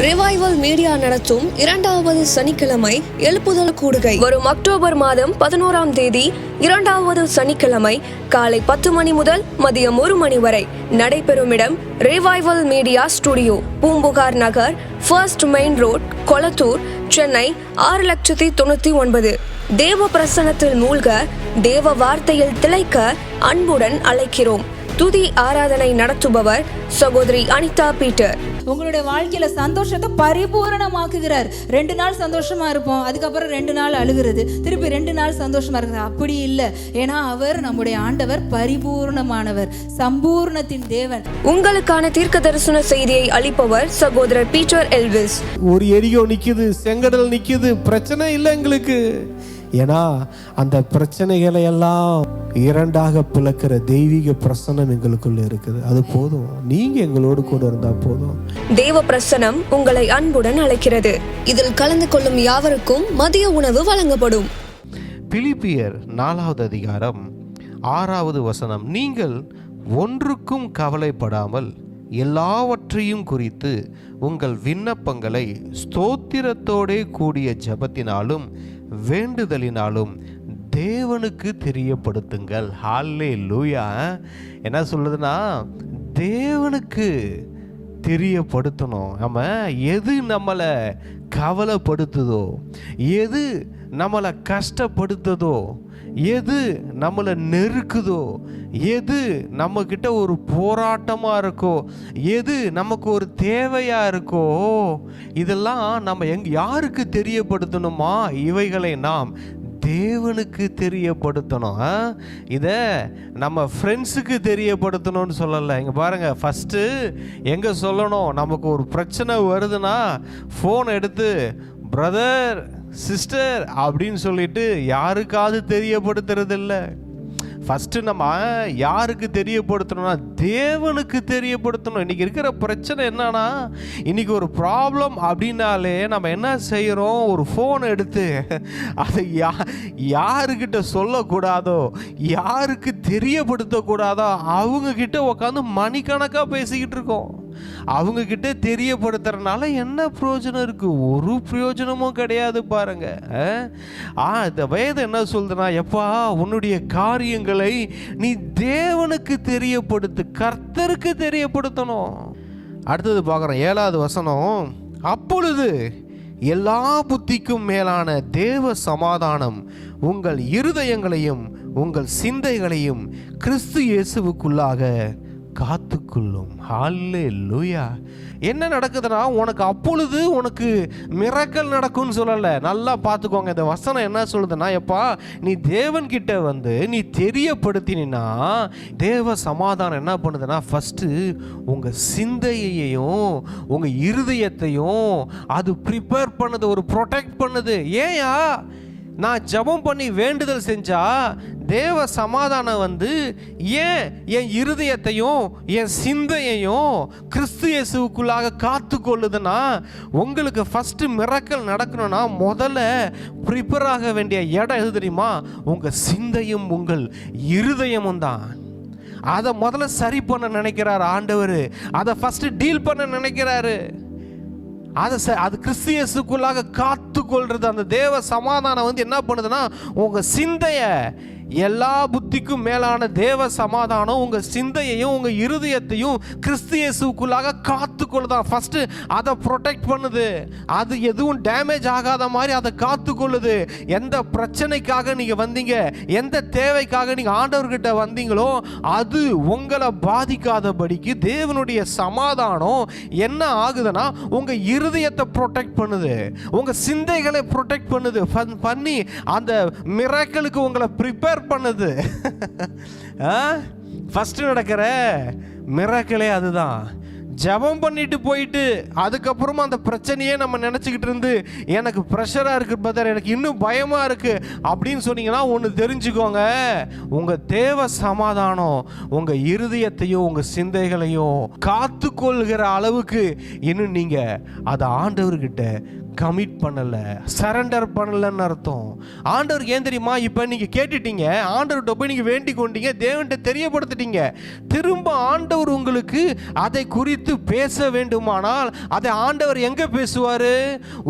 Revival media நடத்தும் 2வது சனிக்கிழமை எழுப்புதல் கூடுகை வரும் அக்டோபர் மாதம் 11ஆம் தேதி 2வது சனிக்கிழமை காலை 10 மணி முதல் மதியம் 1 மணி வரை நடைபெறும் இடம் revival media studio, Poompuhar Nagar, first main road, Kolathur, Chennai 6,99,000. தேவ பிரசன்னத்தில் மூழ்க, தேவ வார்த்தையில் திளைக்க அன்புடன் அழைக்கிறோம். துதி ஆராதனை நடத்துபவர் சகோதரி அனிதா பீட்டர். உங்களுடைய வாழ்க்கையில சந்தோஷத்தை பரிபூரணமாக்குகிறார். 2 நாள் சந்தோஷமா இருப்போம், அதுக்கப்புறம் 2 நாள் அழுகிறது, திருப்பி 2 நாள் சந்தோஷமா இருக்கிறார். அப்படி இல்லை, ஏன்னா அவர் நம்முடைய ஆண்டவர் பரிபூர்ணமானவர், சம்பூர்ணத்தின் தேவன். உங்களுக்கான தீர்க்க தரிசன செய்தியை அளிப்பவர் சகோதரர் பீட்டர் எல்விஸ். ஒரு எரியோ நிக்குது, செங்கடல் நிக்குது, பிரச்சனை இல்லை எங்களுக்கு. ஏன்னா அந்த பிரச்சனைகளை எல்லாம் 2ஆக பிளக்கிற தெய்வீக பிரசன்னம் எங்களுக்குள்ள இருக்குது. அது போதும், நீங்க எங்களோடு கூட இருந்தா போதும். தேவ பிரசன்னம் உங்களை அன்புடன் அழைக்கிறது. இதில் கலந்து கொள்ளும் யாவருக்கும் மதிய உணவு வழங்கப்படும். பிலிப்பியர் 4வது அதிகாரம் 6வது வசனம், நீங்கள் ஒன்றுக்கும் கவலைப்படாமல் எல்லாவற்றையும் குறித்து உங்கள் விண்ணப்பங்களை ஸ்தோத்திரத்தோடே கூடிய ஜெபத்தினாலும் வேண்டுதலினாலும் தேவனுக்கு தெரியப்படுத்துங்கள். ஹல்லேலூயா. என்ன சொல்லுதுன்னா, தேவனுக்கு தெரியப்படுத்தணும். நம்ம எது நம்மளை கவலைப்படுத்துதோ, எது நம்மளை கஷ்டப்படுத்துதோ, எது நம்மளை நெருக்குதோ, எது நம்மக்கிட்ட ஒரு போராட்டமாக இருக்கோ, எது நமக்கு ஒரு தேவையாக இருக்கோ, இதெல்லாம் நம்ம யாருக்கு தெரியப்படுத்தணுமா? இவைகளை நாம் தேவனுக்கு தெரியப்படுத்தணும். இதை நம்ம ஃப்ரெண்ட்ஸுக்கு தெரியப்படுத்தணும்னு சொல்லலை. இங்கே பாருங்கள், ஃபஸ்ட்டு எங்கே சொல்லணும்? நமக்கு ஒரு பிரச்சனை வருதுன்னா ஃபோன் எடுத்து பிரதர் சிஸ்டர் அப்படின்னு சொல்லிட்டு யாருக்காவது தெரியப்படுத்துறது இல்லை. ஃபஸ்ட்டு நம்ம யாருக்கு தெரியப்படுத்தணும்னா தேவனுக்கு தெரியப்படுத்தணும். இன்றைக்கி இருக்கிற பிரச்சனை என்னன்னா, இன்றைக்கி ஒரு ப்ராப்ளம் அப்படின்னாலே நம்ம என்ன செய்கிறோம்? ஒரு ஃபோன் எடுத்து அதை யாருக்கிட்ட சொல்லக்கூடாதோ, யாருக்கு தெரியப்படுத்தக்கூடாதோ அவங்கக்கிட்ட உட்காந்து மணிக்கணக்காக பேசிக்கிட்டு இருக்கோம். அவங்கக்கிட்ட தெரியப்படுத்துறதுனால என்ன பிரயோஜனம் இருக்குது? ஒரு பிரயோஜனமும் கிடையாது. பாருங்க, இந்த வேதம் என்ன சொல்லுதுன்னா, எப்பா உன்னுடைய காரியங்களை நீ தேவனுக்கு தெரியப்படுத்து, கர்த்தருக்கு தெரியப்படுத்தணும். அடுத்தது பார்க்குறோம், 7வது வசனம், அப்பொழுது எல்லா புத்திக்கும் மேலான தேவ சமாதானம் உங்கள் இருதயங்களையும் உங்கள் சிந்தைகளையும் கிறிஸ்து இயேசுவுக்குள்ளாக காத்துக்கொள்ளும். ஹல்லேலூயா. என்ன நடக்குதுன்னா, உனக்கு அப்பொழுது உனக்கு மிரக்கல் நடக்கும்னு சொல்லலை. நல்லா பார்த்துக்கோங்க, இந்த வசனம் என்ன சொல்லுதுன்னா, எப்பா நீ தேவன்கிட்ட வந்து நீ தெரியப்படுத்தினா தேவ சமாதானம் என்ன பண்ணுதுன்னா, ஃபஸ்ட்டு உங்கள் சிந்தையையும் உங்கள் இருதயத்தையும் அது ப்ரிப்பேர் பண்ணுது, ஒரு ப்ரொடெக்ட் பண்ணுது. ஏயா நான் ஜெபம் பண்ணி வேண்டுதல் செஞ்சா தேவ சமாதானம் வந்து ஏன் என் இருதயத்தையும் என் சிந்தையையும் கிறிஸ்து இயேசுவுக்குள்ளாக காத்து கொள்ளுதுன்னா, உங்களுக்கு ஃபஸ்ட்டு மிரக்கல் நடக்கணும்னா முதல்ல ப்ரிப்பேர் ஆக வேண்டிய இடம் எது தெரியுமா? உங்கள் சிந்தையும் உங்கள் இருதயமும் தான். அதை முதல்ல சரி பண்ண நினைக்கிறார் ஆண்டவர். அதை ஃபஸ்ட்டு டீல் பண்ண நினைக்கிறாரு. அது கிறிஸ்து இயேசுக்குள்ளாக காத்து கொள்றது. அந்த தேவ சமாதானம் வந்து என்ன பண்ணுதுன்னா, உங்கள் சிந்தையை, எல்லா புத்திக்கும் மேலான தேவ சமாதானம் உங்கள் சிந்தையையும் உங்கள் இருதயத்தையும் கிறிஸ்து இயேசுக்குள்ளாக காத்து கொள்ளுதான். ஃபஸ்ட்டு அதை ப்ரொடெக்ட் பண்ணுது. அது எதுவும் டேமேஜ் ஆகாத மாதிரி அதை காத்து கொள்ளுது. எந்த பிரச்சனைக்காக நீங்கள் வந்தீங்க, எந்த தேவைக்காக நீங்கள் ஆண்டவர்கிட்ட வந்தீங்களோ அது உங்களை பாதிக்காதபடிக்கு தேவனுடைய சமாதானம் என்ன ஆகுதுன்னா, உங்கள் இருதயத்தை ப்ரொடெக்ட் பண்ணுது, உங்கள் சிந்தைகளை ப்ரொடெக்ட் பண்ணுது, பண்ணி அந்த மிராக்கிளுக்கு உங்களை ப்ரிப்பேர் பண்ணுது. ஃபர்ஸ்ட் நடக்கிற மிராக்கிளே அதுதான். ஜெபம் பண்ணிட்டு போயிட்டு அதுக்கப்புறமா அந்த பிரச்சனையே நம்ம நினச்சிக்கிட்டு இருந்து எனக்கு ப்ரெஷராக இருக்குது பிரதர், எனக்கு இன்னும் பயமாக இருக்குது அப்படின்னு சொன்னீங்கன்னா ஒன்று தெரிஞ்சுக்கோங்க, உங்கள் தேவ சமாதானம் உங்கள் இருதயத்தையும் உங்கள் சிந்தைகளையும் காத்து கொள்கிற அளவுக்கு இன்னும் நீங்கள் அதை ஆண்டவர்கிட்ட கமிட் பண்ணல, சரண்டர் பண்ணலன்னு அர்த்தம். ஆண்டவருக்கு ஏன் தெரியுமா? இப்போ நீங்க கேட்டுட்டீங்க, ஆண்டவர்கிட்ட போய் நீங்க வேண்டிக் கொண்டீங்க, தேவன்கிட்ட தெரியப்படுத்திட்டீங்க. திரும்ப ஆண்டவர் உங்களுக்கு அதை குறித்து பேச வேண்டுமானால் அதை ஆண்டவர் எங்க பேசுவாரு?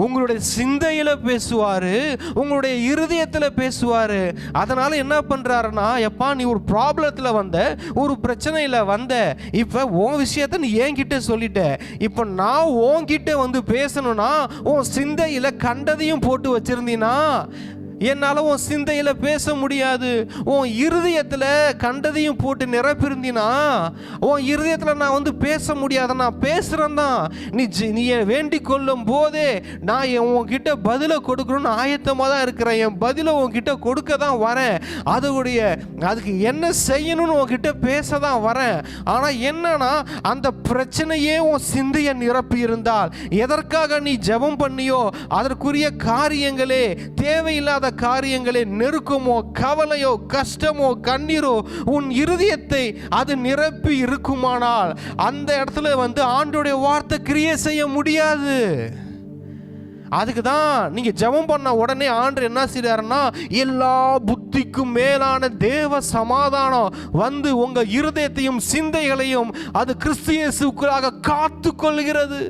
உங்களுடைய சிந்தையில பேசுவாரு, உங்களுடைய இருதயத்துல பேசுவாரு. அதனால என்ன பண்றாருன்னா, எப்பா நீ ஒரு ப்ராப்ளத்துல வந்த, ஒரு பிரச்சனையில வந்த, இப்ப உன் விஷயத்த நீ என்கிட்ட சொல்லிட்ட, இப்ப நான் உன்கிட்ட வந்து பேசணும்னா உன் சிந்தையில கண்டதையும் போட்டு வச்சிருந்தீனா என்னால உன் சிந்தையில பேச முடியாது. உன் இருதயத்துல கண்டதையும் போட்டு நிரப்பிருந்தினா உன் இருதயத்துல நான் வந்து பேச முடியாது. நான் பேசுறேன் தான். நீ வேண்டிக் கொள்ளும் போதே நான் உன்கிட்ட பதிலை கொடுக்கணும்னு ஆயத்தமாக தான் இருக்கிறேன். என் பதிலை உன்கிட்ட கொடுக்க தான் வரேன். அதுக்கு என்ன செய்யணும்னு உன்கிட்ட பேச தான் வரேன். ஆனா என்னன்னா, அந்த பிரச்சனையே உன் சிந்தையை நிரப்பி இருந்தால், எதற்காக நீ ஜெபம் பண்ணியோ அதற்குரிய காரியங்களே, தேவையில்லாத காரியங்களே, நெருக்கமோ கவலையோ கஷ்டமோ கண்ணீரோ உன் இருதயத்தை அது நிரப்பி இருக்குமானால் அந்த இடத்துல வந்து ஆண்டவருடைய வார்த்தை கிரியை செய்ய முடியாது. அதுக்கு தான் நீங்க ஜெபம் பண்ண உடனே ஆண்டவர் என்ன செய்றாருன்னா, எல்லா புத்திக்கும் மேலான தேவ சமாதானம் வந்து உங்க இருதயத்தையும் சிந்தைகளையும் அது கிறிஸ்து இயேசுவுக்குள்ளாக காத்து கொள்கிறது,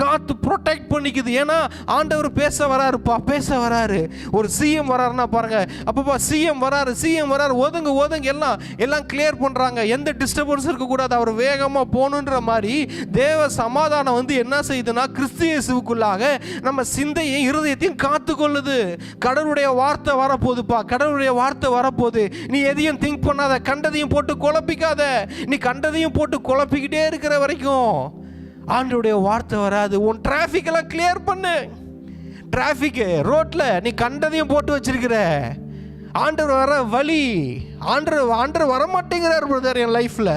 காத்து ப்ரொடெக்ட் பண்ணிக்குது. ஏன்னா ஆண்டவர் பேச வராருப்பா, பேச வராரு. ஒரு சிஎம் வராருன்னா பாருங்க, அப்பப்பா சிஎம் வராரு, ஒதுங்க எல்லாம் கிளியர் பண்றாங்க, எந்த டிஸ்டர்பன்ஸ் இருக்கக்கூடாது, அவர் வேகமா போகணுன்ற மாதிரி தேவ சமாதானம் வந்து என்ன செய்யுதுன்னா, கிறிஸ்து இயேசுவுக்குள்ளாக நம்ம சிந்தையை இருதயத்தையும் காத்து கொள்ளுது. கடவுளுடைய வார்த்தை வரப்போகுதுப்பா, கடவுளுடைய வார்த்தை வரப்போகுது. நீ எதையும் திங்க் பண்ணாத, கண்டதையும் போட்டு குழப்பிக்காத. நீ கண்டதையும் போட்டு குழப்பிக்கிட்டே இருக்கிற வரைக்கும் ஆண்டவருடைய வார்த்தை வராது. உன் டிராஃபிக் எல்லாம் கிளியர் பண்ணு. டிராஃபிக் ரோட்ல நீ கண்டதையும் போட்டு வச்சிருக்கிற, ஆண்டவர் வர வழி, ஆண்டவர் வர மாட்டேங்கிறார் பிரதர். என் லைஃப்ல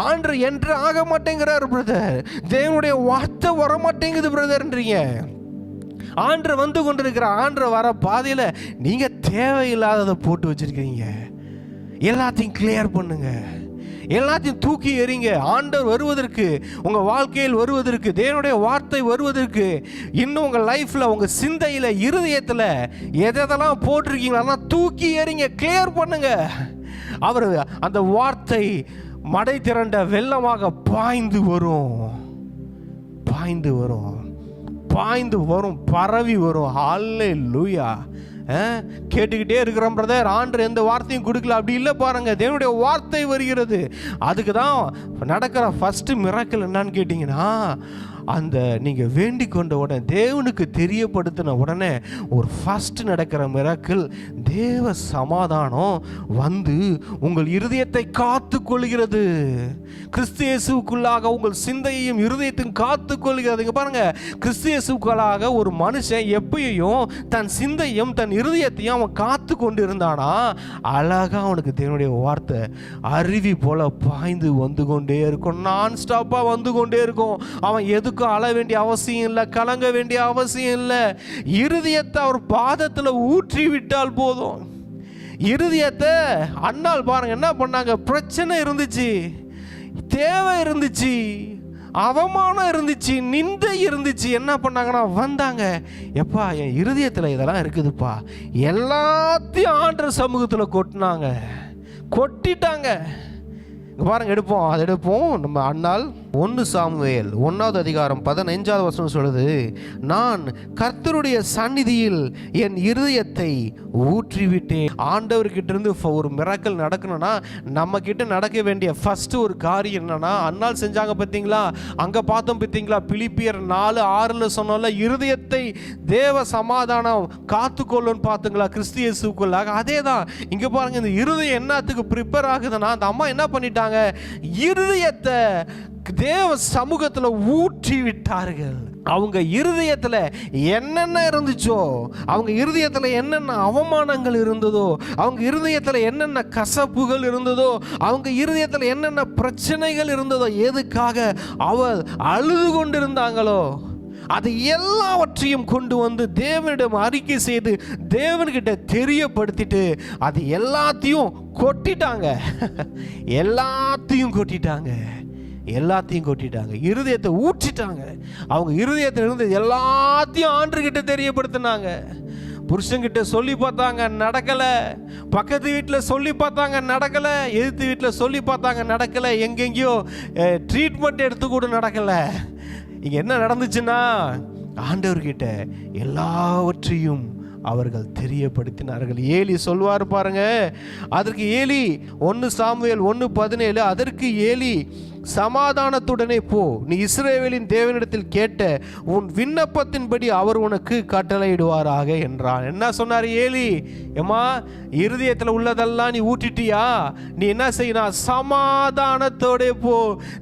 ஆண்டவர் என்று ஆக மாட்டேங்கிறார் பிரதர். தேவனுடைய வார்த்தை வர மாட்டேங்குது பிரதர்ன்றீங்க. ஆண்டவர் வந்து கொண்டிருக்கிற, ஆண்டவர் வர பாதையில நீங்க தேவையில்லாததை போட்டு வச்சிருக்கீங்க. எல்லாத்தையும் கிளியர் பண்ணுங்க, எல்லாத்தையும் தூக்கி எறிங்க. ஆண்டவர் வருவதற்கு, உங்க வாழ்க்கையில் வருவதற்கு, தேவனுடைய வார்த்தை வருவதற்கு, இன்னும் உங்க லைஃப்ல, உங்க சிந்தையில, இருதயத்துல எதெல்லாம் போட்டிருக்கீங்களோ அதெல்லாம் தூக்கி எறிங்க, கிளியர் பண்ணுங்க. அவர் அந்த வார்த்தை மடை திரண்ட வெள்ளமாக பாய்ந்து வரும், பரவி வரும். ஹல்லேலூயா. கேட்டுக்கிட்டே இருக்கிறோம் பிரதர், ஆண்டவர் எந்த வார்த்தையும் கொடுக்கல, அப்படி இல்லை பாருங்க, தேவனுடைய வார்த்தை வருகிறது. அதுக்கு தான் நடக்கிற ஃபர்ஸ்ட் மிராக்கிள் என்னன்னு கேட்டிங்கன்னா, அந்த நீங்கள் வேண்டிக் கொண்ட உடனே, தேவனுக்கு தெரியப்படுத்தின உடனே ஒரு ஃபர்ஸ்ட் நடக்கிற மிராக்கிள், தேவ சமாதானம் வந்து உங்கள் இருதயத்தை காத்து கொள்கிறது. கிறிஸ்து இயேசுவுக்குள்ளாக உங்கள் சிந்தையையும் இருதயத்தையும் காத்து கொள்கிறது. இங்க பாருங்க, கிறிஸ்து இயேசுவுக்குள்ளாக ஒரு மனுஷன் எப்பயும் தன் சிந்தையும் தன் இருதயத்தையும் அவன் காத்து கொண்டு இருந்தானா, அழகா அவனுக்கு தேவனுடைய வார்த்தை அருவி போல பாய்ந்து வந்து கொண்டே இருக்கும், நான் ஸ்டாப்பா வந்து கொண்டே இருக்கும். அவன் எதுக்கும் அழ வேண்டிய அவசியம் இல்லை, கலங்க வேண்டிய அவசியம் இல்லை. இருதயத்தை அவர் பாதத்தில் ஊற்றி விட்டால் போதும். இருதயத்தை அண்ணால் பாருங்க என்ன பண்ணாங்க, பிரச்சனை இருந்துச்சு, தேவை இருந்துச்சு, அவமானம் இருந்துச்சு, நிந்தை இருந்துச்சு, என்ன பண்ணாங்கன்னா வந்தாங்க, எப்பா என் இருதயத்தில் இதெல்லாம் இருக்குதுப்பா, எல்லாத்தையும் ஆண்டவர் சமூகத்தில் கொட்டிட்டாங்க. பாருங்க, எடுப்போம் நம்ம அண்ணால் 1 சாமுவேல் 1வது அதிகாரம் 15வது வசனம் சொல்லுது, நான் கர்த்தருடைய சந்நிதியில் என் இருதயத்தை ஊற்றிவிட்டேன். ஆண்டவர்கிட்ட இருந்து ஒரு மிராக்கிள் நடக்கணும்னா நம்ம கிட்ட நடக்க வேண்டிய ஃபர்ஸ்ட் ஒரு காரியம் என்னன்னா, அண்ணால் செஞ்சாங்க பார்த்தீங்களா, அங்க பார்த்தோம் பார்த்தீங்களா, பிலிப்பியர் 4:6 சொன்னோம்ல, இருதயத்தை தேவ சமாதானம் காத்துக்கொள்ளுன்னு பார்த்துங்களா கிறிஸ்து இயேசுக்குள்ளாக. அதே தான் இங்க பாருங்க, இந்த இருதயம் என்னத்துக்கு ப்ரிப்பேர் ஆகுதுன்னா, அந்த அம்மா என்ன பண்ணிட்டாங்க, இருதயத்தை தேவ சமூகத்துல ஊற்றி விட்டார்கள். அவங்க இருதயத்துல என்னென்ன இருந்துச்சோ, அவங்க இருதயத்துல என்னென்ன அவமானங்கள் இருந்ததோ, அவங்க இருதயத்துல என்னென்ன கசப்புகள் இருந்ததோ, அவங்க இருதயத்துல என்னென்ன பிரச்சனைகள் இருந்ததோ, எதுக்காக அவள் அழுது கொண்டிருந்தாங்களோ, அது எல்லாவற்றையும் கொண்டு வந்து தேவனிடம் அறிக்கை செய்து தேவன்கிட்ட தெரியப்படுத்திட்டு அது எல்லாத்தையும் கொட்டிட்டாங்க. எல்லாத்தையும் கொட்டிட்டாங்க, இருதயத்தை ஊற்றிட்டாங்க. அவங்க இருதயத்தில் இருந்து எல்லாத்தையும் ஆண்டவர்கிட்ட தெரியப்படுத்தினாங்க. புருஷன்கிட்ட சொல்லி பார்த்தாங்க, நடக்கலை. பக்கத்து வீட்டில் சொல்லி பார்த்தாங்க, நடக்கலை. எதிர்த்து வீட்டில் சொல்லி பார்த்தாங்க, நடக்கலை. எங்கெங்கேயோ ட்ரீட்மெண்ட் எடுத்து கூட நடக்கலை. இங்கே என்ன நடந்துச்சுன்னா, ஆண்டவர்கிட்ட எல்லாவற்றையும் அவர்கள் தெரியப்படுத்தினார்கள். ஏலி சொல்வார் பாருங்க, அதற்கு ஏலி 1 சாமுவேல் 1:17, அதற்கு ஏலி, சமாதானத்துடனே போ, நீ இஸ்ரவேலின் தேவனிடத்தில் கேட்ட உன் விண்ணப்பத்தின்படி அவர் உனக்கு கட்டளையிடுவாராக என்றான். என்ன சொன்னார் ஏலி? ஏமா, இருதயத்தில் உள்ளதெல்லாம் நீ ஊட்டிட்டியா? நீ என்ன செய்யணும்? சமாதானத்தோட போ.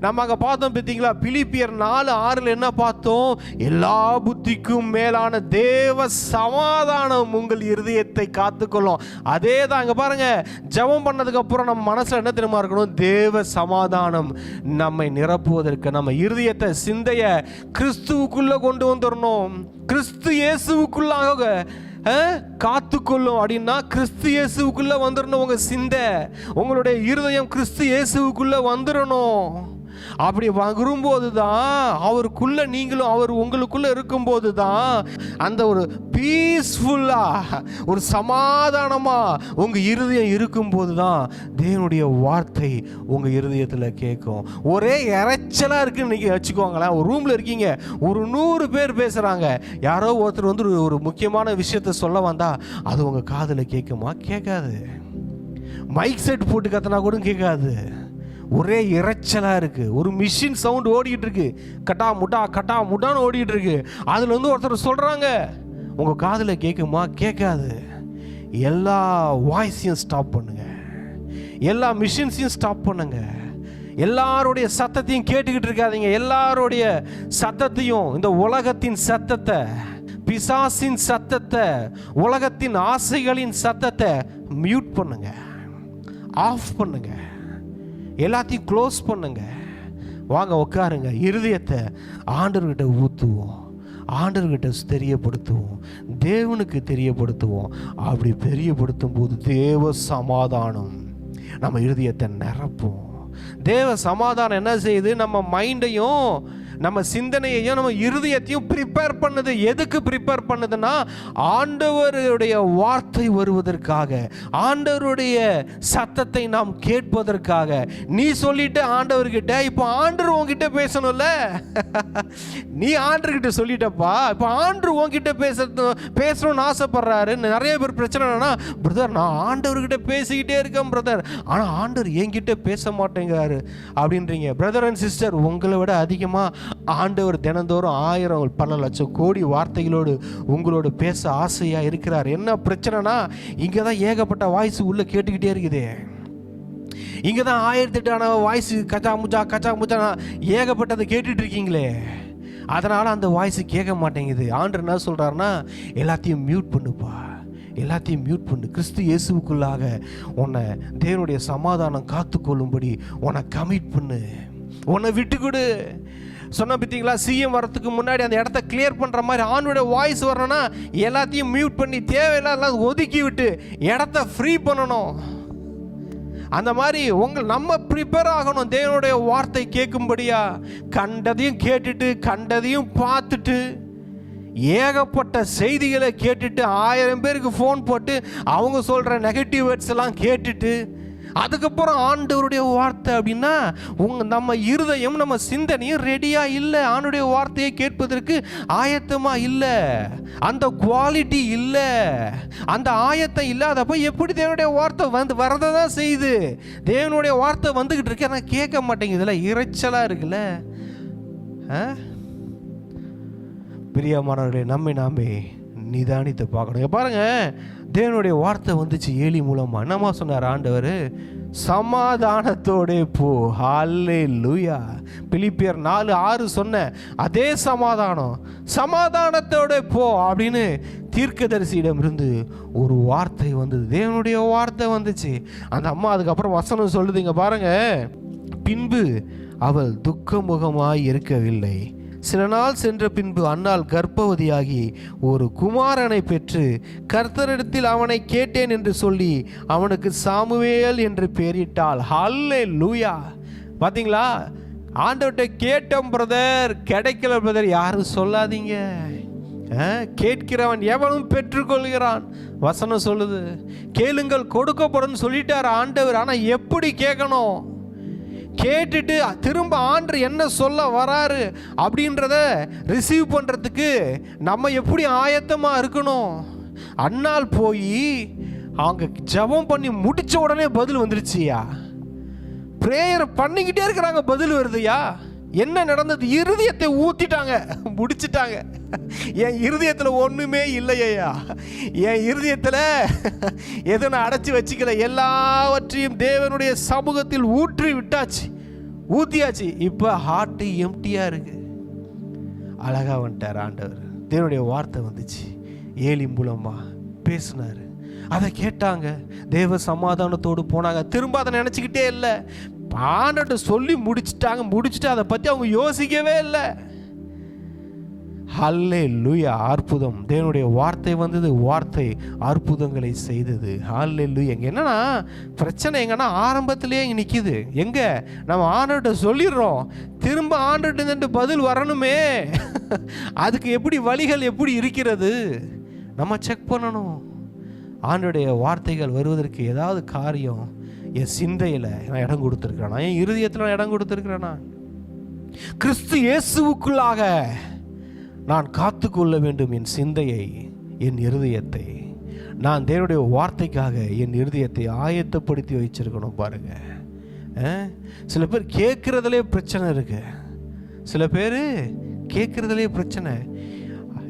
நம்ம அங்கே பார்த்தோம் பார்த்தீங்களா, பிலிப்பியர் 4:6 என்ன பார்த்தோம்? எல்லா புத்திக்கும் மேலான தேவ சமாதானம் உங்கள் இருதயத்தை காத்துக்கொள்ளும். அதே தான் அங்கே பாருங்க, ஜெபம் பண்ணதுக்கு அப்புறம் நம்ம மனசுல என்ன தெரியுமா இருக்கணும்? தேவ சமாதானம் நம்மை நிரப்புவதற்கு நம்ம இருதயத்தை, சிந்தைய கிறிஸ்துவுக்குள்ள கொண்டு வந்துடணும். கிறிஸ்து இயேசுவுக்குள்ளாக காத்துக்கொள்ளும் அப்படின்னா, கிறிஸ்து இயேசுவுக்குள்ள வந்துடணும். உங்க சிந்தை, உங்களுடைய இருதயம் கிறிஸ்து இயேசுவுக்குள்ள வந்துடணும். அப்படி வரும்போது தான் அவருக்குள்ள நீங்களும் அவர் உங்களுக்குள்ள இருக்கும்போது தான் அந்த ஒரு பீஸ்ஃபுல்லா, ஒரு சமாதானமா உங்க இருதயம் இருக்கும்போது தான் தேவனுடைய வார்த்தை உங்க இருதயத்தில் கேட்கும். ஒரே இறைச்சலா இருக்குன்னு நீங்க வச்சுக்கோங்களேன். ஒரு ரூம்ல இருக்கீங்க, ஒரு 100 பேர் பேசுறாங்க, யாரோ ஒருத்தர் வந்து ஒரு முக்கியமான விஷயத்த சொல்ல வந்தா அது உங்க காதுல கேட்குமா? கேட்காது. மைக் செட் போட்டு கத்தனா கூட கேட்காது. ஒரே இறைச்சலா இருக்கு. ஒரு மிஷின் சவுண்ட் ஓடிக்கிட்டு இருக்கு, கட்டா முட்டான்னு ஓடிக்கிட்டு இருக்கு. அதுல வந்து ஒருத்தர் சொல்றாங்க, உங்க காதுல கேட்குமா? கேட்காது. எல்லா வாய்ஸையும் ஸ்டாப் பண்ணுங்க, எல்லா மிஷின்ஸையும் ஸ்டாப் பண்ணுங்க. எல்லாருடைய சத்தத்தையும் கேட்டுக்கிட்டு இருக்காதீங்க. எல்லாருடைய சத்தத்தையும், இந்த உலகத்தின் சத்தத்தை, பிசாசின் சத்தத்தை, உலகத்தின் ஆசைகளின் சத்தத்தை மியூட் பண்ணுங்க, ஆஃப் பண்ணுங்க, எல்லாத்தையும் க்ளோஸ் பண்ணுங்க. வாங்க உட்காருங்க, இருதயத்தை ஆண்டவர்கிட்ட ஊற்றுவோம், ஆண்டவர்கிட்ட தெரியப்படுத்துவோம், தேவனுக்கு தெரியப்படுத்துவோம். அப்படி தெரியப்படுத்தும் போது தேவ சமாதானம் நம்ம இருதயத்தை நிரப்பும். தேவ சமாதானம் என்ன செய்யுது? நம்ம மைண்டையும் நம்ம சிந்தனையையும் நம்ம இருதயத்தையும் ப்ரிப்பேர் பண்ணுது. எதுக்கு ப்ரிப்பேர் பண்ணுதுன்னா, ஆண்டவருடைய வார்த்தை வருவதற்காக, ஆண்டவருடைய சத்தத்தை நாம் கேட்பதற்காக. நீ சொல்லிட்டு ஆண்டவர்கிட்ட, இப்போ ஆண்டவர் உங்ககிட்ட பேசணும்ல. நீ ஆண்டவர்கிட்ட சொல்லிட்டப்பா, இப்போ ஆண்டவர் உங்ககிட்ட பேசணும்னு ஆசைப்படுறாரு. நிறைய பேர் பிரச்சனை என்னன்னா, பிரதர் நான் ஆண்டவர்கிட்ட பேசிக்கிட்டே இருக்கேன் பிரதர், ஆனால் ஆண்டவர் என்கிட்ட பேச மாட்டேங்கிறாரு அப்படின்றீங்க. பிரதர் அண்ட் சிஸ்டர், உங்களை விட அதிகமாக ஆண்டவர் தினந்தோறும் 1000 பல லட்சம் கோடி வார்த்தைகளோடு உங்களோட பேச ஆசையா இருக்கிறார். என்ன பிரச்சனைனா, இங்கே தான் ஏகப்பட்ட வாய்ஸ் உள்ள கேட்டுக்கிட்டே இருக்குது. இங்கே தான் 1008 வாய்ஸ் கச்சா முச்சா ஏகப்பட்டதை கேட்டுட்டு இருக்கீங்களே. அதனால் அந்த வாய்ஸ் கேட்க மாட்டேங்குது. ஆண்டவர் என்ன சொல்கிறாருன்னா, எல்லாத்தையும் மியூட் பண்ணுப்பா, எல்லாத்தையும் மியூட் பண்ணு. கிறிஸ்து இயேசுவுக்குள்ளாக உன்னை தேவனுடைய சமாதானம் காத்துக்கொள்ளும்படி உன்னை கமிட் பண்ணு, உன்னை விட்டுக்கொடு. சொன்ன பார்த்தீங்களா, சிஎம் வரத்துக்கு முன்னாடி அந்த இடத்த கிளியர் பண்ணுற மாதிரி ஆண்டோட வாய்ஸ் வரணும்னா எல்லாத்தையும் மியூட் பண்ணி தேவையில்லாம் ஒதுக்கி விட்டு இடத்த ஃப்ரீ பண்ணணும். அந்த மாதிரி நம்ம ப்ரிப்பேர் ஆகணும் தேவனுடைய வார்த்தை கேட்கும்படியா. கண்டதையும் கேட்டுட்டு கண்டதையும் பார்த்துட்டு ஏகப்பட்ட செய்திகளை கேட்டுட்டு 1000 பேருக்கு ஃபோன் போட்டு அவங்க சொல்கிற நெகட்டிவ் வேர்ட்ஸ் எல்லாம் கேட்டுட்டு அதுக்கப்புறம் ஆண்டவருடைய வார்த்தை அப்படின்னா நம்ம இருதயம், நம்ம சிந்தனையும் ரெடியாக இல்லை. ஆண்டவருடைய வார்த்தையை கேட்பதற்கு ஆயத்தமாக இல்லை, அந்த குவாலிட்டி இல்லை, அந்த ஆயத்தம் இல்லாதப்போ எப்படி தேவனுடைய வார்த்தை வரதை தான் செய்யுது. தேவனுடைய வார்த்தை வந்துக்கிட்டு இருக்கு, ஆனால் கேட்க மாட்டேங்குதுல, இறைச்சலாக இருக்குல்ல. பிரியமானவர்களே, நம்மை நாமே நிதானித்து பார்க்கணும். பாருங்க, தேவனுடைய வார்த்தை வந்துச்சு ஏலி மூலமா. என்னமா சொன்னார் ஆண்டவர்? சமாதானத்தோட போ. ஹல்லேலூயா. பிலிப்பியர் 4:6 சொன்ன அதே சமாதானத்தோட போ அப்படின்னு தீர்க்கதரிசியிடம் இருந்து ஒரு வார்த்தை வந்தது. தேவனுடைய வார்த்தை வந்துச்சு. அந்த அம்மா அதுக்கப்புறம் வசனம் சொல்லுதுங்க பாருங்க, பின்பு அவள் துக்கமுகமாய் இருக்கவில்லை. சில நாள் சென்ற பின்பு அன்னாள் கர்ப்பவதியாகி ஒரு குமாரனை பெற்று கர்த்தரிடத்தில் அவனை கேட்டேன் என்று சொல்லி அவனுக்கு சாமுவேல் என்று பெயரிட்டாள். ஹல்லேலூயா. பார்த்தீங்களா, ஆண்டவர்கிட்ட கேட்டோம் பிரதர், கிடைக்கல பிரதர், யாரும் சொல்லாதீங்க. கேட்கிறவன் எவனும் பெற்றுக்கொள்கிறான். வசனம் சொல்லுது, கேளுங்கள் கொடுக்கப்படும் சொல்லிட்டார் ஆண்டவர். ஆனால் எப்படி கேட்கணும்? கேட்டுட்டு திரும்ப ஆண்டவர் என்ன சொல்ல வராரு அப்படின்றத ரிசீவ் பண்ணுறதுக்கு நம்ம எப்படி ஆயத்தமாக இருக்கணும்? அன்னால் போய் அவங்க ஜெபம் பண்ணி முடிச்ச உடனே பதில் வந்துருச்சியா? பிரேயர் பண்ணிக்கிட்டே இருக்கிறாங்க, பதில் வருதுயா? என்ன நடந்தது? இருதயத்தை ஊத்திட்டாங்க, முடிச்சிட்டாங்க. என் இருதயத்தில் ஒன்றுமே இல்லையா? என் இருதயத்தில் எதுவும் நான் அடைச்சி வச்சுக்கல, எல்லாவற்றையும் தேவனுடைய சமூகத்தில் ஊற்றி விட்டாச்சு, ஊற்றியாச்சு. இப்போ ஹார்ட்டு எம்டியாக இருக்கு. அழகா வந்துட்டார் ஆண்டவர். தேவனுடைய வார்த்தை வந்துச்சு, ஏலி மூலமா பேசினார். அதை கேட்டாங்க, தேவ சமாதானத்தோடு போனாங்க. திரும்ப அதை நினச்சிக்கிட்டே இல்லை, ஆண்டவர்கிட்ட சொல்லி முடிச்சுட்டாங்க. முடிச்சுட்டு அதை பற்றி அவங்க யோசிக்கவே இல்லை. ஹல்லேலூயா! அற்புதம். தேவனுடைய வார்த்தை வந்தது, வார்த்தை அற்புதங்களை செய்தது. ஹல்லேலூயா! எங்க என்னன்னா பிரச்சனை எங்கன்னா ஆரம்பத்திலேயே இங்கே நிற்கிது. எங்க நம்ம ஆண்டவர்கிட்ட சொல்லிடுறோம், திரும்ப ஆண்டவர்கிட்ட பதில் வரணுமே. அதுக்கு எப்படி வழிகள் எப்படி இருக்கிறது நம்ம செக் பண்ணணும். ஆண்டவருடைய வார்த்தைகள் வருவதற்கு ஏதாவது காரியம் என் சிந்தையில் நான் இடம் கொடுத்துருக்கிறேனா? என் இருதயத்தில் நான் இடம் கொடுத்துருக்கிறேனா? கிறிஸ்து இயேசுவுக்குள்ளாக நான் காத்துக்கொள்ள வேண்டும் என் சிந்தையை, என் இருதயத்தை. நான் தேவனுடைய வார்த்தைக்காக என் இருதயத்தை ஆயத்தப்படுத்தி வச்சிருக்கணும். பாருங்க, சில பேர் கேட்குறதுலே பிரச்சனை இருக்கு. சில பேர் கேட்குறதுலே பிரச்சனை.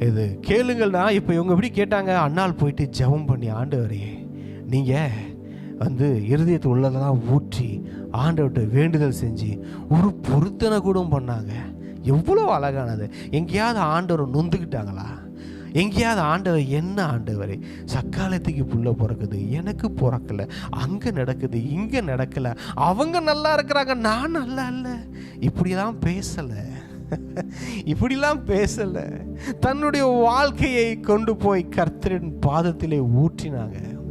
இது கேளுங்கள்னா, இப்போ இவங்க எப்படி கேட்டாங்க? அண்ணால் போயிட்டு ஜெபம் பண்ணி, ஆண்டவரே நீங்கள் இருதயத்தை உள்ளதெல்லாம் ஊற்றி ஆண்டவர்கிட்ட வேண்டுதல் செஞ்சு ஒரு பொருத்தனை கூட பண்ணாங்க. எவ்வளோ அழகானது. எங்கேயாவது ஆண்டவர் நொந்துக்கிட்டாங்களா? எங்கேயாவது ஆண்டவர் என்ன ஆண்டவரே சக்காலத்துக்கு புள்ள பிறக்குது, எனக்கு பிறக்கல, அங்கே நடக்குது இங்கே நடக்கலை, அவங்க நல்லா இருக்கிறாங்க நான் நல்லா இல்லை, இப்படிலாம் பேசலை. இப்படிலாம் பேசலை. தன்னுடைய வாழ்க்கையை கொண்டு போய் கர்த்தரின் பாதத்திலே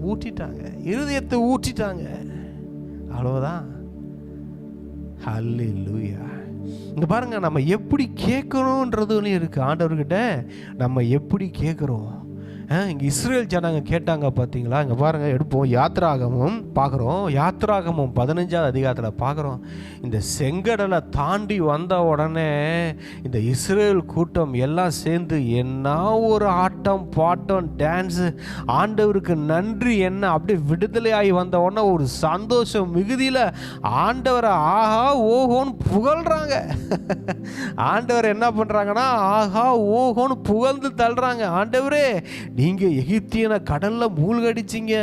ஊற்றிட்டாங்க, இருதயத்தை ஊற்றிட்டாங்க. அவ்வளவுதான். ஹல்லேலூயா! இங்க பாருங்க, நம்ம எப்படி கேட்கணுன்றதுன்னு இருக்கு. ஆண்டவர்கிட்ட நம்ம எப்படி கேட்குறோம். இங்கே இஸ்ரேல் ஜனங்க கேட்டாங்க பார்த்தீங்களா? இங்கே பாருங்கள், எடுப்போம் யாத்திராகமும் பார்க்குறோம். யாத்திராகமும் 15ஆவது அதிகாரத்தில் பார்க்குறோம். இந்த செங்கடலை தாண்டி வந்த உடனே இந்த இஸ்ரேல் கூட்டம் எல்லாம் சேர்ந்து என்ன ஒரு ஆட்டம் பாட்டம் டான்ஸு, ஆண்டவருக்கு நன்றி என்ன, அப்படியே விடுதலையாகி வந்த உடனே ஒரு சந்தோஷம் மிகுதியில் ஆண்டவரை ஆஹா ஓஹோன்னு புகழ்கிறாங்க. ஆண்டவர் என்ன பண்ணுறாங்கன்னா ஆஹா ஓஹோன்னு புகழ்ந்து தள்ளுறாங்க. ஆண்டவரே, நீங்கள் எகிப்தியனை கடலில் மூழ்கடிச்சிங்க,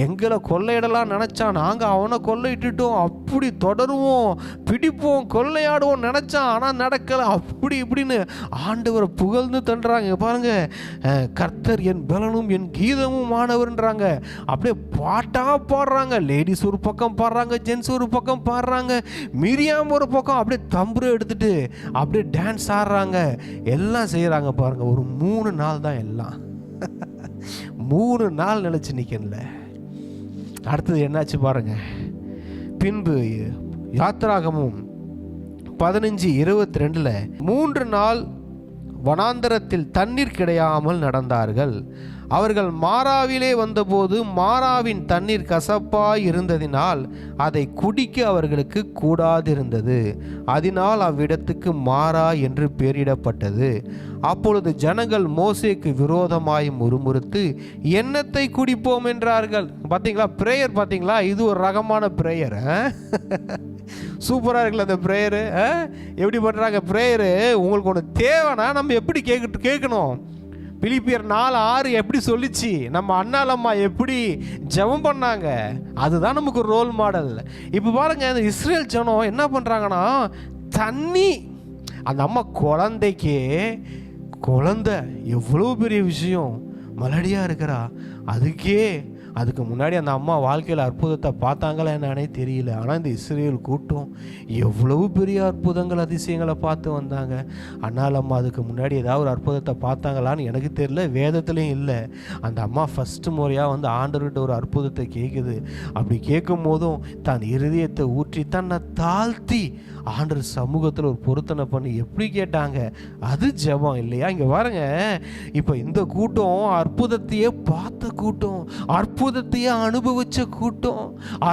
எங்களை கொள்ளையிடலாம் நினச்சான், நாங்கள் அவனை கொள்ளையிட்டுட்டோம், அப்படி தொடருவோம், பிடிப்போம், கொள்ளையாடுவோம் நினச்சான், ஆனால் நடக்கலை, அப்படி இப்படின்னு ஆண்டவரை புகழ்ந்து தள்ளுறாங்க. பாருங்க, கர்த்தர் என் பலனும் என் கீதமும் ஆனவர்ன்றாங்க. அப்படியே பாட்டாக பாடுறாங்க. லேடிஸ் ஒரு பக்கம் பாடுறாங்க, ஜென்ஸ் ஒரு பக்கம் பாடுறாங்க, மிரியாம் ஒரு பக்கம் அப்படியே தம்புரை எடுத்துட்டு அப்படியே டான்ஸ் ஆடுறாங்க, எல்லாம் செய்கிறாங்க. பாருங்க, ஒரு 3 நாள் தான் எல்லாம். 3 நாள் நினைச்சு நிக்கல. அடுத்தது என்னாச்சு பாருங்க. பின்பு யாத்திராகமும் 15:22 3 நாள் வனாந்தரத்தில் தண்ணீர் கிடையாமல் நடந்தார்கள். அவர்கள் மாராவிலே வந்தபோது மாராவின் தண்ணீர் கசப்பாய் இருந்ததினால் அதை குடிக்க அவர்களுக்கு கூடாதிருந்தது. அதனால் அவ்விடத்துக்கு மாரா என்று பெயரிடப்பட்டது. அப்பொழுது ஜனங்கள் மோசேக்கு விரோதமாய் முறுமுறுத்து என்னத்தை குடிப்போம் என்றார்கள். பார்த்தீங்களா பிரேயர்? பார்த்தீங்களா, இது ஒரு ரகமான பிரேயர். சூப்பராக இருக்குல்ல அந்த பிரேயரு. எப்படி பண்ணுறாங்க பிரேயரு? உங்களுக்கு ஒன்று தேவைன்னா நம்ம எப்படி கேட்கணும்? பிலிப்பியர் 4:6 எப்படி சொல்லிச்சு? நம்ம அண்ணாலம்மா எப்படி ஜெபம் பண்ணாங்க, அதுதான் நமக்கு ரோல் மாடல். இப்போ பாருங்க, இந்த இஸ்ரேல் ஜனம் என்ன பண்ணுறாங்கன்னா, தண்ணி, அந்த அம்மா குழந்தை எவ்வளோ பெரிய விஷயம், மலடியாக இருக்கிறா, அதுக்கு முன்னாடி அந்த அம்மா வாழ்க்கையில் அற்புதத்தை பார்த்தாங்களா என்னன்னே தெரியல. ஆனால் இந்த இஸ்ரேல் கூட்டம் எவ்வளவு பெரிய அற்புதங்கள் அதிசயங்களை பார்த்து வந்தாங்க. ஆனால் அம்மா அதுக்கு முன்னாடி ஏதாவது ஒரு அற்புதத்தை பார்த்தாங்களான்னு எனக்கு தெரியல, வேதத்துலேயும் இல்லை. அந்த அம்மா ஃபஸ்ட்டு முறையாக ஆண்டவர்கிட்ட ஒரு அற்புதத்தை கேட்குது. அப்படி கேட்கும் போதும் தன் இருதயத்தை ஊற்றி தன்னை தாழ்த்தி ஆண்டவர் சமூகத்தில் ஒரு பொருத்தனை பண்ணி எப்படி கேட்டாங்க? அது ஜெபம் இல்லையா? இங்கே பாருங்க, இப்போ இந்த கூட்டம் அற்புதத்தையே பார்த்த கூட்டம், அற்புதத்தையே அனுபவிச்ச கூட்டம்,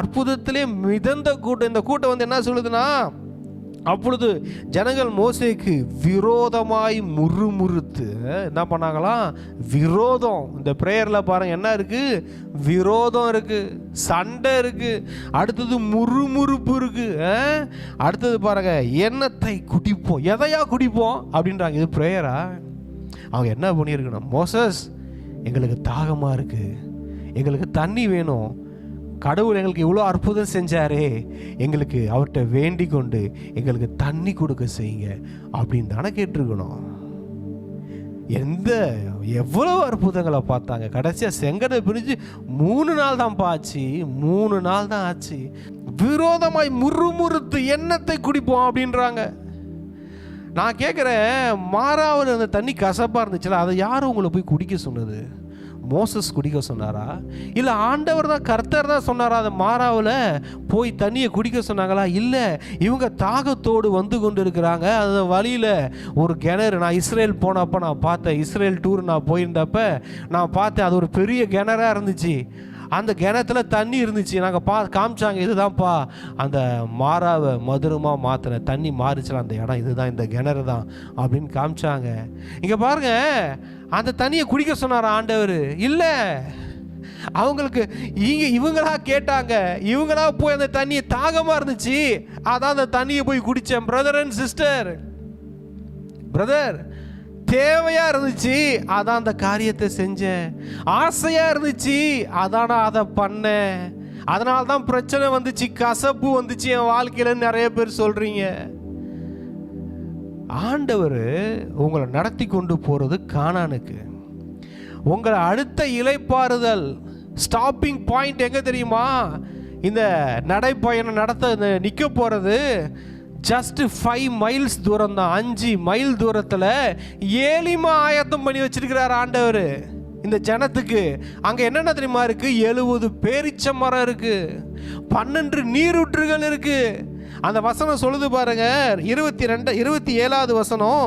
அற்புதத்திலே மிதந்த கூட்டம். இந்த கூட்டம் வந்து என்ன சொல்லுதுன்னா, அப்பொழுது ஜனங்கள் மோசேக்கு விரோதமாய் முறுமுறுத்து என்ன பண்ணாங்களாம்? விரோதம். இந்த பிரேயரில் பாருங்க என்ன இருக்கு? விரோதம் இருக்கு, சண்டை இருக்கு, அடுத்தது முறுமுறுப்பு இருக்கு, அடுத்தது பாருங்க எண்ணத்தை குடிப்போம். எதையா குடிப்போம் அப்படின்றாங்க. இது பிரேயரா? அவங்க என்ன பண்ணியிருக்கணும்? மோசஸ், எங்களுக்கு தாகமாக இருக்கு, எங்களுக்கு தண்ணி வேணும், கடவுள் எங்களுக்கு இவ்வளோ அற்புதம் செஞ்சாரே, எங்களுக்கு அவர்கிட்ட வேண்டிக் கொண்டு எங்களுக்கு தண்ணி கொடுக்க செய்யுங்க அப்படின்னு தானே கேட்டிருக்கணும். எவ்வளோ அற்புதங்களை பார்த்தாங்க. கடைசியாக செங்கடலை பிரிஞ்சு 3 நாள் தான் ஆச்சு, 3 நாள் தான் ஆச்சு. விரோதமாய் முறுமுறுத்து எண்ணத்தை குடிப்போம் அப்படின்றாங்க. நான் கேட்குறேன், மாறாவில் அந்த தண்ணி கசப்பாக இருந்துச்சுல, அதை யாரும் உங்களை போய் குடிக்க சொன்னது? மோசஸ் குடிக்க சொன்னாரா? இல்லை ஆண்டவர் தான், கர்த்தர் தான் சொன்னாரா? அதை மாறாவில் போய் தண்ணியை குடிக்க சொன்னாங்களா? இல்லை, இவங்க தாகத்தோடு வந்து கொண்டு இருக்கிறாங்க. அந்த வழியில் ஒரு கிணறு, நான் இஸ்ரேல் போனப்போ நான் பார்த்தேன், இஸ்ரேல் டூர் நான் போயிருந்தப்ப நான் பார்த்தேன், அது ஒரு பெரிய கிணறாக இருந்துச்சு. அந்த கிணத்துல தண்ணி இருந்துச்சு. நாங்கள் காமிச்சாங்க, இதுதான்ப்பா அந்த மாறாவை மதுரமாக மாற்றின தண்ணி மாறிச்சலாம் அந்த இடம், இதுதான் இந்த கிணறு தான் அப்படின்னு காமிச்சாங்க. இங்கே பாருங்க, அந்த தண்ணியை குடிக்க சொன்னார் ஆண்டவர்? இல்லை, அவங்களுக்கு இவங்களா கேட்டாங்க, இவங்களா போய் அந்த தண்ணியை, தாகமாக இருந்துச்சு, அதான் அந்த தண்ணியை போய் குடித்தேன். பிரதர் அண்ட் சிஸ்டர், பிரதர், தேவையா இருந்துச்சு, அதான் அந்த காரியத்தை செஞ்சேன். ஆசையா இருந்துச்சு, அதான் நான் அதை பண்ணேன். அதனால தான் பிரச்சனை வந்துச்சு, கசப்பு வந்துச்சு என் வாழ்க்கையில. நிறைய பேர் சொல்றீங்க. ஆண்டவர் உங்களை நடத்தி கொண்டு போறது கானானுக்கு. உங்களை அடுத்த இளைப்பாறுதல் ஸ்டாப்பிங் பாயிண்ட் எங்க தெரியுமா? இந்த நடைப்பயணம் நடத்த நிற்க போறது ஜஸ்ட் 5 மைல்ஸ் தூரம் தான். 5 மைல் தூரத்தில் ஏலிமா ஆயத்தம் பண்ணி வச்சிருக்கிறார் ஆண்டவர் இந்த ஜனத்துக்கு. அங்கே என்னென்ன தெரியுமா இருக்கு? 70 பேரிச்ச மரம் இருக்கு, 12 நீரூற்றுகள் இருக்கு. அந்த வசனம் சொல்லுது பாருங்க, 27வது வசனம்.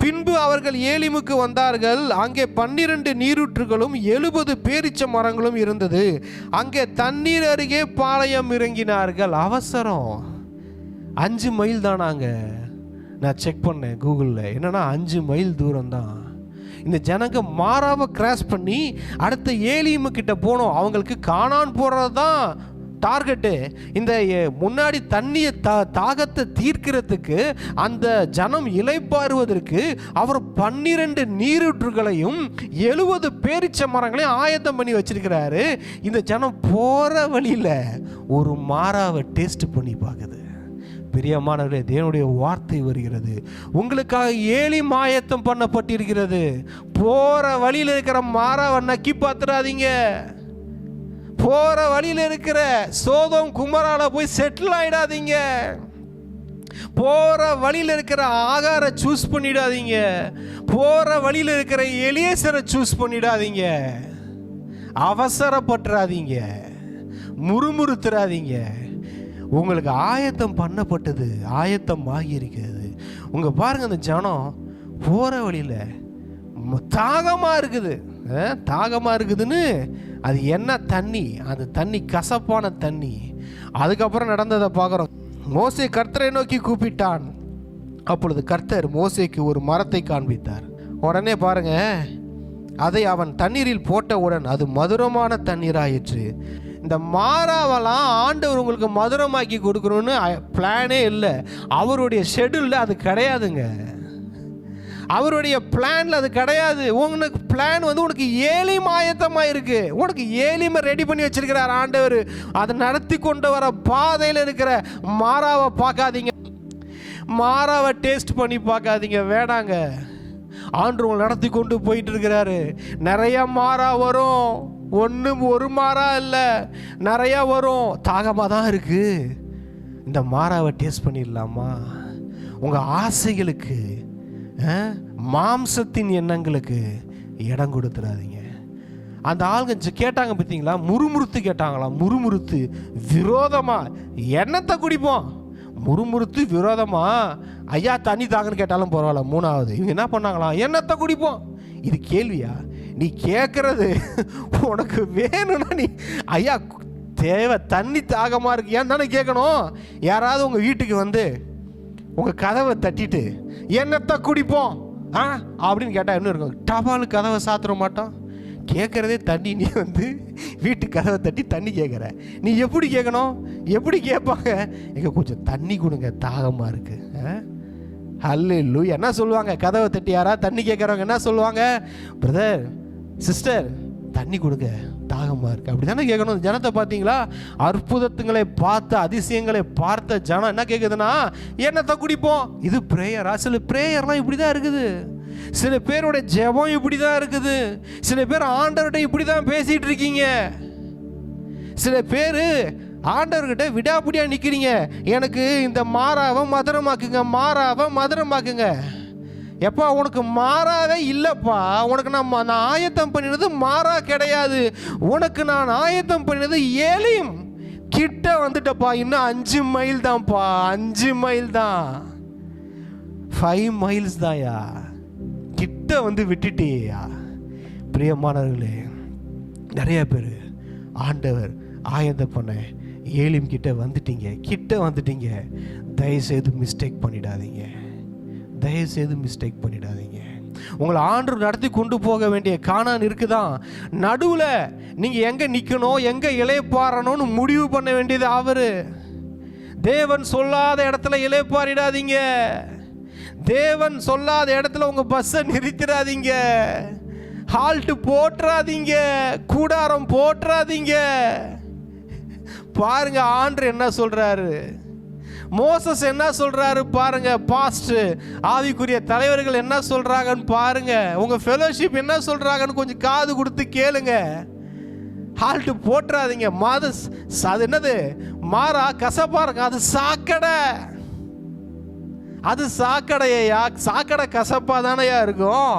பின்பு அவர்கள் ஏலிமுக்கு வந்தார்கள், அங்கே 12 நீரூற்றுகளும் 70 பேரிச்ச மரங்களும் இருந்தது. அங்கே தண்ணீர் அருகே பாளையம் இறங்கினார்கள். அவசரம். 5 மைல் தானாங்க. நான் செக் பண்ணேன் கூகுளில், என்னன்னா 5 மைல் தூரம் தான். இந்த ஜனங்க மாறாவை கிராஸ் பண்ணி அடுத்த ஏலிமு கிட்ட போனோம். அவங்களுக்கு கானான் போகிறது தான் டார்கெட்டு. இந்த முன்னாடி தண்ணியை தாகத்தை தீர்க்கிறதுக்கு, அந்த ஜனம் இளைப்பாறுவதற்கு அவர் 12 நீரூற்றுகளையும் 70 பேரிச்ச மரங்களையும் ஆயத்தம் பண்ணி வச்சிருக்கிறாரு. இந்த ஜனம் போகிற வழியில் ஒரு மாறாவை டேஸ்ட் பண்ணி பார்க்குது. பிரியமானவர்களே, தேவனுடைய வார்த்தை வருகிறது, உங்களுக்காக ஏலிம் ஆயத்தம் பண்ணப்பட்டிருக்கிறது. போற வழியில் இருக்கிற மாறாவை நக்கி பார்த்துடாதீங்க. போற வழியில் இருக்கிற சோதோம் குமரால போய் செட்டில் ஆயிடாதீங்க. போற வழியில் இருக்கிற ஆகார சூஸ் பண்ணிடாதீங்க. போற வழியில் இருக்கிற எலியேசரை சூஸ் பண்ணிடாதீங்க. அவசரப்பட்டுறாதீங்க, முறுமுறுத்துறாதீங்க. உங்களுக்கு ஆயத்தம் பண்ணப்பட்டது, ஆயத்தம் ஆகியிருக்கிறது. உங்க பாருங்க, அந்த ஜனம் போற வழியில் தாகமா இருக்குது. தாகமா இருக்குதுன்னு அது என்ன தண்ணி? அந்த தண்ணி கசப்பான தண்ணி. அதுக்கப்புறம் நடந்ததை பார்க்குறோம். மோசே கர்த்தரை நோக்கி கூப்பிட்டான். அப்பொழுது கர்த்தர் மோசேக்கு ஒரு மரத்தை காண்பித்தார். உடனே பாருங்க, அதை அவன் தண்ணீரில் போட்டவுடன் அது மதுரமான தண்ணீராயிற்று. இந்த மாறாவெல்லாம் ஆண்டவர் உங்களுக்கு மதுரமாக்கி கொடுக்கணும்னு பிளானே இல்லை. அவருடைய ஷெட்யூலில் அது கிடையாதுங்க. அவருடைய பிளான்ல அது கிடையாது. உனக்கு பிளான் வந்து உனக்கு ஏலிம் ஆயத்தமாக இருக்கு. உனக்கு ஏலிமை ரெடி பண்ணி வச்சிருக்கிறார் ஆண்டவர். அதை நடத்தி கொண்டு வர பாதையில் இருக்கிற மாறாவை பார்க்காதீங்க, மாறாவை டேஸ்ட் பண்ணி பார்க்காதீங்க, வேணாங்க. ஆண்டவர் உங்களை நடத்தி கொண்டு போயிட்டு இருக்கிறாரு. நிறைய மாறா வரும், ஒரு மாறா இல்லை, நிறையா வரும். தாகமாக தான் இருக்கு. இந்த மாறாவை டேஸ்ட் பண்ணிடலாமா? உங்கள் ஆசைகளுக்கு, மாம்சத்தின் எண்ணங்களுக்கு இடம் கொடுத்துடாதீங்க. அந்த ஆளுங்க கேட்டாங்க பார்த்தீங்களா, முறுமுறுத்து கேட்டாங்களா? முறுமுறுத்து விரோதமாக எண்ணத்தை குடிப்போம். முறுமுறுத்து விரோதமா ஐயா தண்ணி தாங்கன்னு கேட்டாலும் பரவாயில்ல. மூணாவது இவங்க என்ன பண்ணாங்களாம், என்னத்தை குடிப்போம். இது கேள்வியா? நீ கேட்கறது உனக்கு வேணும்னா நீ ஐயா தேவை தண்ணி தாகமாக இருக்கு ஏன் தானே கேட்கணும். யாராவது உங்கள் வீட்டுக்கு வந்து உங்கள் கதவை தட்டிட்டு என்னத்தை குடிப்போம் அப்படின்னு கேட்டால் என்ன இருக்கும்? டபாலு கதவை சாத்திர மாட்டோம். கேட்குறதே தண்ணி, நீ வந்து வீட்டு கதவை தட்டி தண்ணி கேட்குற. நீ எப்படி கேட்கணும்? எப்படி கேட்பாங்க? எங்க கொஞ்சம் தண்ணி கொடுங்க, தாகமாக இருக்கு. ஹல்லேலூயா. என்ன சொல்லுவாங்க? கதவை தட்டி யாராவது தண்ணி கேட்குறவங்க என்ன சொல்லுவாங்க? பிரதர் சிஸ்டர் தண்ணி கொடுங்க, தாகமாக இருக்குது. அப்படி தானே கேட்கணும். ஜனத்தை பார்த்தீங்களா? அற்புதத்துங்களை பார்த்த அதிசயங்களை பார்த்த ஜனம் என்ன கேட்குதுன்னா என்னத்தை குடிப்போம். இது ப்ரேயரா? சில ப்ரேயர்லாம் இப்படி தான் இருக்குது. சில பேரோட ஜெபம் இப்படி தான் இருக்குது. சில பேர் ஆண்டவர்கிட்ட இப்படி தான் பேசிகிட்டு இருக்கீங்க. சில பேர் ஆண்டவர்கிட்ட விடாப்பிடியாக நிற்கிறீங்க. எனக்கு இந்த மாறாவை மதுரமாக்குங்க, மாறாவை மதுரமாக்குங்க. எப்பா உனக்கு மாறாவே இல்லைப்பா. உனக்கு நான் ஆயத்தம் பண்ணினது மாறா கிடையாது. உனக்கு நான் ஆயத்தம் பண்ணினது ஏலியும் கிட்ட வந்துட்டப்பா. இன்னும் 5 மைல் தான்ப்பா, 5 மைல் தான், 5 மைல்ஸ் தான்யா. கிட்ட வந்து விட்டுட்டேயா. பிரியமானவர்களே, நிறைய பேர் ஆண்டவர் ஆயத்தம் பண்ண ஏலிம் கிட்ட வந்துட்டீங்க, கிட்ட வந்துட்டீங்க. தயவுசெய்து மிஸ்டேக் பண்ணிடாதீங்க, தயவுசெய்து மிஸ்டேக் பண்ணிடாதீங்க. உங்களை ஆண்டவர் நடத்தி கொண்டு போக வேண்டிய கானான் இருக்குதான். நடுவில் நீங்கள் எங்கே நிற்கணும், எங்கே இளைப்பாறணும்னு முடிவு பண்ண வேண்டியது அவரு. தேவன் சொல்லாத இடத்துல இளைப்பாறிடாதீங்க. தேவன் சொல்லாத இடத்துல உங்கள் பஸ்ஸை நிறுத்திடாதீங்க. ஹால்ட்டு போட்டுறாதீங்க, கூடாரம் போட்டுறாதீங்க. பாருங்க ஆண்டவர் என்ன சொல்றாரு, மோசஸ் என்ன சொல்றாரு பாருங்க. பாஸ்ட் ஆவிக்குரிய தலைவர்கள் என்ன சொல்றாங்கன்னு பாருங்க. உங்க ஃபெலோஷிப் என்ன சொல்றாங்கன்னு கொஞ்சம் காது கொடுத்து கேளுங்க. ஹால்ட்டு போட்டுறாதீங்க. அது என்னது? மாறா கசப்பா இருக்கு, அது சாக்கடை. அது சாக்கடையா? சாக்கடை கசப்பா தானையா இருக்கும்.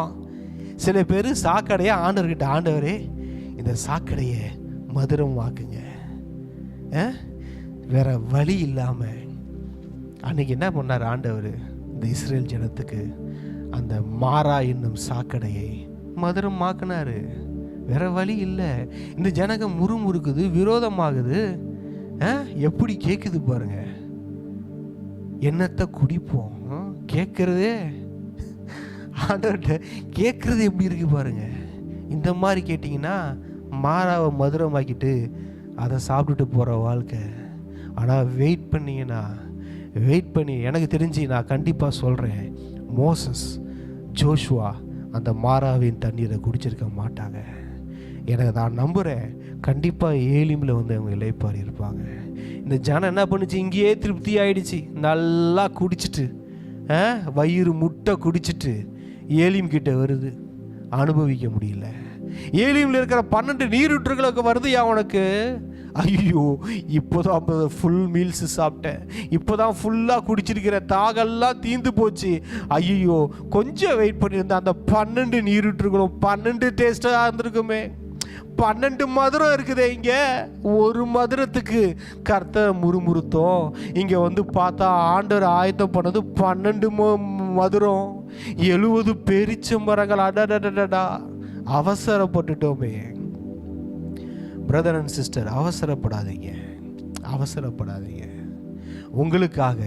சில பேர் சாக்கடையா ஆண்டவர்கிட்ட, ஆண்டவரே இந்த சாக்கடையை மதுரம் வாக்குங்க. வேற வழி இல்லாம அன்னைக்கு என்ன பண்ணார் ஆண்டவர்? இந்த இஸ்ரேல் ஜனத்துக்கு அந்த மாறா என்னும் சாக்கடையை மதுரம் ஆக்குனாரு. வேற வழி இல்லை. இந்த ஜனகம் முறுமுறுக்குது, விரோதமாகுது. எப்படி கேட்குது பாருங்க. என்னத்தை குடிப்போம் கேட்கறதே ஆண்டவர்கிட்ட கேட்கறது எப்படி இருக்கு பாருங்க. இந்த மாதிரி கேட்டிங்கன்னா மாறாவை மதுரமாக்கிட்டு அதை சாப்பிட்டுட்டு போகிற வாழ்க்கை. ஆனால் வெயிட் பண்ணிங்கன்னா, வெயிட் பண்ணி எனக்கு தெரிஞ்சு நான் கண்டிப்பாக சொல்கிறேன், மோசஸ் ஜோஷுவா அந்த மாறாவின் தண்ணீரை குடிச்சிருக்க மாட்டாங்க. எனக்கு நான் நம்புகிறேன் கண்டிப்பாக ஏலிமில் வந்து அவங்க இளைப்பாறி இருப்பாங்க. இந்த ஜனம் என்ன பண்ணுச்சு? இங்கேயே திருப்தி ஆயிடுச்சு, நல்லா குடிச்சிட்டு வயிறு முட்டை குடிச்சிட்டு ஏலிம் கிட்ட வருது, அனுபவிக்க முடியல. ஏலிமில் இருக்கிற 12 நீரூற்றுகளுக்கு வருது அவனுக்கு. ஐயோ இப்போதான் ஃபுல் மீல்ஸ் சாப்பிட்டேன், இப்போதான் ஃபுல்லாக குடிச்சிருக்கிற, தாகெல்லாம் தீந்து போச்சு. ஐயோ கொஞ்சம் வெயிட் பண்ணியிருந்தேன், அந்த 12 நீரூற்றுகளும் 12 டேஸ்டாக இருந்திருக்குமே. 12 மதுரம் இருக்குது இங்கே. ஒரு மதுரத்துக்கு கர்த்தர் முறுமுறுத்தோம். இங்கே வந்து பார்த்தா ஆண்டவர் ஆயத்தம் பண்ணது 12 மதுரம், 70 பேரிச்சம்பரங்கள். அடடடடா, அவசரப்பட்டுட்டோமே. பிரதர் அண்ட் சிஸ்டர், அவசரப்படாதீங்க, அவசரப்படாதீங்க. உங்களுக்காக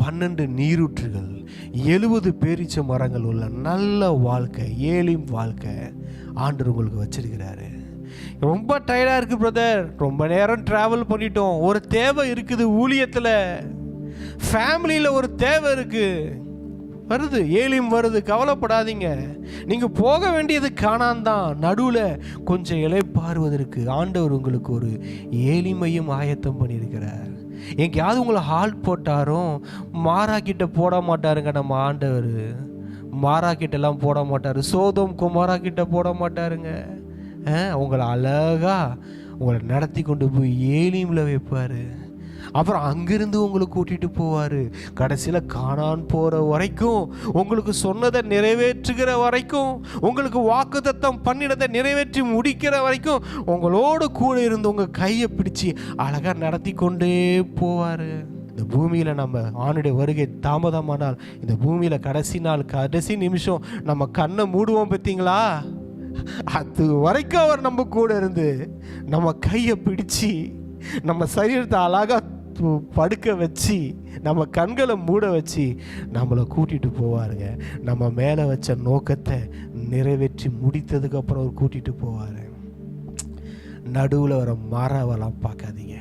12 நீரூற்றுகள், 70 பேரிச்ச மரங்கள் உள்ள நல்ல வாழ்க்கை, ஏலிம் வாழ்க்கை ஆண்டவர் உங்களுக்கு வச்சிருக்கிறாரு. ரொம்ப டயர்டாக இருக்குது பிரதர், ரொம்ப நேரம் ட்ராவல் பண்ணிட்டோம், ஒரு தேவை இருக்குது ஊழியத்தில், ஃபேமிலியில் ஒரு தேவை இருக்குது, வருது ஏலிம் வருது, கவலைப்படாதீங்க. நீங்கள் போக வேண்டியது காணான் தான். நடுவில் கொஞ்சம் இளைப்பாறுவதற்கு ஆண்டவர் உங்களுக்கு ஒரு ஏலிமையும் ஆயத்தம் பண்ணியிருக்கிறார். எங்கேயாவது உங்களை ஹால்ட் போட்டாரும் மாறாக்கிட்ட போட மாட்டாருங்க நம்ம ஆண்டவர். மாறாக்கிட்டெல்லாம் போட மாட்டார், சோதோம் குமாரா கிட்ட போட மாட்டாருங்க. உங்களை அழகா உங்களை நடத்தி கொண்டு போய் ஏலிமில் வைப்பார். அப்புறம் அங்கிருந்து உங்களை கூட்டிகிட்டு போவார். கடைசியில் கானான் போகிற வரைக்கும், உங்களுக்கு சொன்னதை நிறைவேற்றுகிற வரைக்கும், உங்களுக்கு வாக்குத்தத்தம் பண்ணினதை நிறைவேற்றி முடிக்கிற வரைக்கும் உங்களோட கூட இருந்து உங்கள் கையை பிடிச்சி அழகாக நடத்தி கொண்டே போவார். இந்த பூமியில் நம்ம ஆணுடைய வருகை தாமதமானால் இந்த பூமியில் கடைசி நாள் கடைசி நிமிஷம் நம்ம கண்ணை மூடுவோம் பார்த்தீங்களா, அது வரைக்கும் அவர் நம்ம கூட இருந்து நம்ம கையை பிடிச்சி நம்ம சரீரத்தை அழகாக படுக்க வச்சு நம்ம கண்களை மூட வச்சு நம்மளை கூட்டிகிட்டு போவாருங்க. நம்ம மேலே வச்ச நோக்கத்தை நிறைவேற்றி முடித்ததுக்கப்புறம் அவர் கூட்டிகிட்டு போவார். நடுவில் வர மரவெல்லாம் பார்க்காதீங்க.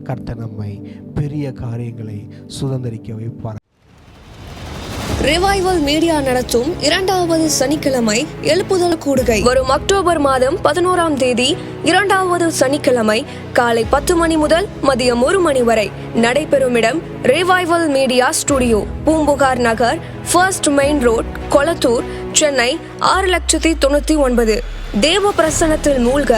கர்த்தர் நம்மை பெரிய காரியங்களை சுதந்திரிக்க வைப்பார். ரிவைவல் மீடியா நடத்தும் 2வது சனிக்கிழமை எழுப்புதல் கூடுகை வரும் அக்டோபர் மாதம் 11ஆம் தேதி 2வது சனிக்கிழமை காலை 10 மணி முதல் மதியம் 1 மணி வரை நடைபெறும் இடம் revival media studio, Poompuhar Nagar, first main road, Kolathur, Chennai 6,99,000. தேவ பிரசன்னத்தில் மூழ்க,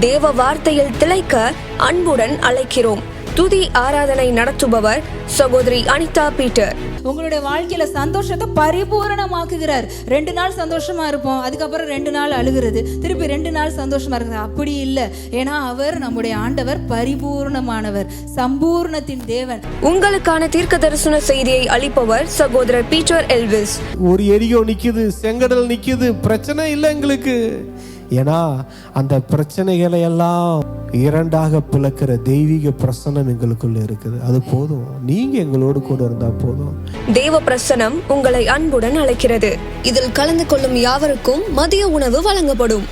தேவ வார்த்தையில் திளைக்க அன்புடன் அழைக்கிறோம். துதி ஆராதனை நடத்துபவர் சகோதரி அனிதா பீட்டர். உங்களுடைய வாழ்க்கையில சந்தோஷத்தை பரிபூரணமாக்குகிறார். 2 நாள் சந்தோஷமா இருப்போம், அதுக்கப்புறம் 2 நாள் அழுகிறது, திருப்பி 2 நாள் சந்தோஷமா இருக்குது. அப்படி இல்லை. ஏன்னா அவர் நம்முடைய ஆண்டவர் பரிபூர்ணமானவர், சம்பூர்ணத்தின் தேவன். உங்களுக்கான தீர்க்க தரிசன செய்தியை அளிப்பவர் சகோதரர் பீட்டர் எல்விஸ். ஒரு எரியோ நிக்குது, செங்கடல் நிக்குது, பிரச்சனை இல்லை எங்களுக்கு. ஏன்னா அந்த பிரச்சனைகளை எல்லாம் 2ஆக பிளக்கிற தெய்வீக பிரசன்னம் எங்களுக்குள்ள இருக்குது. அது போதும். நீங்க எங்களோடு கூட இருந்தா போதும். தேவ பிரசன்னம் உங்களை அன்புடன் அழைக்கிறது. இதில் கலந்து கொள்ளும் யாவருக்கும் மதிய உணவு வழங்கப்படும்.